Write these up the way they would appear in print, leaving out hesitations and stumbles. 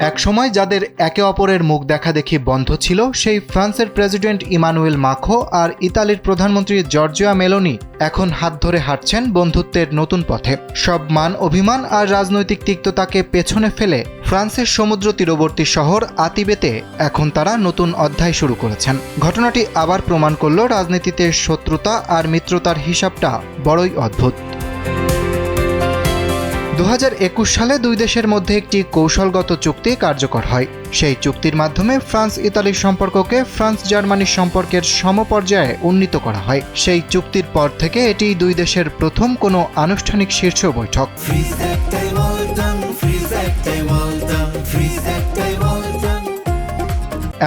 একসময় যাদের একে অপরের মুখ দেখাদেখি বন্ধ ছিল, সেই ফ্রান্সের প্রেসিডেন্ট ইমানুয়েল মাখো আর ইতালির প্রধানমন্ত্রী জর্জিয়া মেলোনি এখন হাত ধরে হাঁটছেন বন্ধুত্বের নতুন পথে। সব মান অভিমান আর রাজনৈতিক তিক্ততাকে পেছনে ফেলে ফ্রান্সের সমুদ্র তীরবর্তী শহর আতিবেতে এখন তারা নতুন অধ্যায় শুরু করেছেন। ঘটনাটি আবার প্রমাণ করল রাজনীতিতে শত্রুতা আর মিত্রতার হিসাবটা বড়ই অদ্ভুত। 2021 সালে দুই দেশের মধ্যে একটি কৌশলগত চুক্তি কার্যকর হয়। সেই চুক্তির মাধ্যমে ফ্রান্স ইতালির সম্পর্ককে ফ্রান্স জার্মানির সম্পর্কের সমপর্যায়ে উন্নীত করা হয়। সেই চুক্তির পর থেকে এটি দুই দেশের প্রথম কোনো আনুষ্ঠানিক শীর্ষ বৈঠক।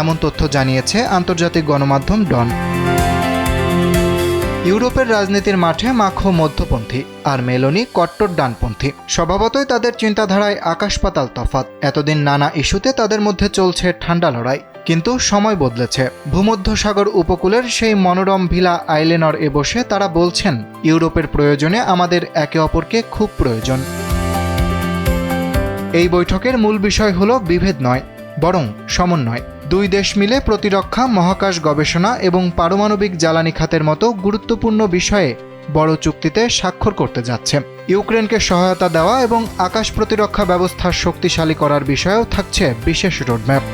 এমন তথ্য জানিয়েছে আন্তর্জাতিক গণমাধ্যম ডন। ইউরোপের রাজনীতির মাঠে মাখো মধ্যপন্থী আর মেলোনি কট্টর ডানপন্থী। স্বভাবতই তাদের চিন্তাধারায় আকাশ পাতাল তফাৎ। এতদিন নানা ইস্যুতে তাদের মধ্যে চলছে ঠান্ডা লড়াই, কিন্তু সময় বদলেছে। ভূমধ্যসাগর উপকূলের সেই মনোরম ভিলা আইলেনর এ বসে তারা বলছেন, ইউরোপের প্রয়োজনে আমাদের একে অপরকে খুব প্রয়োজন। এই বৈঠকের মূল বিষয় হলো বিভেদ নয়, বরং সমন্বয়। দুই দেশ মিলে প্রতিরক্ষা, মহাকাশ গবেষণা এবং পারমাণবিক জ্বালানি খাতের মতো গুরুত্বপূর্ণ বিষয়ে বড় চুক্তিতে স্বাক্ষর করতে যাচ্ছে। ইউক্রেনকে সহায়তা দেওয়া এবং আকাশ প্রতিরক্ষা ব্যবস্থা শক্তিশালী করার বিষয়েও থাকছে বিশেষ রোডম্যাপ।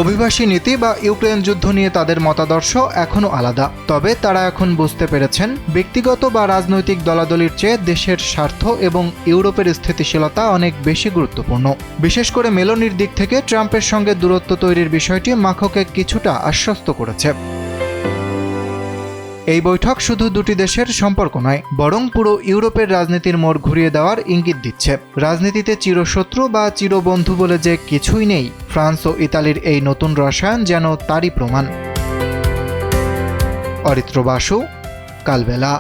অভিবাসী নীতি বা ইউক্রেন যুদ্ধ নিয়ে তাদের মতাদর্শ এখনও আলাদা, তবে তারা এখন বুঝতে পেরেছেন ব্যক্তিগত বা রাজনৈতিক দলাদলির চেয়ে দেশের স্বার্থ এবং ইউরোপের স্থিতিশীলতা অনেক বেশি গুরুত্বপূর্ণ। বিশেষ করে মেলোনির দিক থেকে ট্রাম্পের সঙ্গে দূরত্ব তৈরির বিষয়টি মাখোকে কিছুটা আশ্বস্ত করেছে। এই বৈঠক শুধু দুটি দেশের সম্পর্ক নয়, বরং পুরো ইউরোপের রাজনীতির মোড় ঘুরিয়ে দেওয়ার ইঙ্গিত দিচ্ছে। রাজনীতিতে চিরশত্রু বা চিরবন্ধু বলে যে কিছুই নেই, ফ্রান্স ও ইতালির এই নতুন রসায়ন যেন তারই প্রমাণ। অরিত্র বাসু, কালবেলা।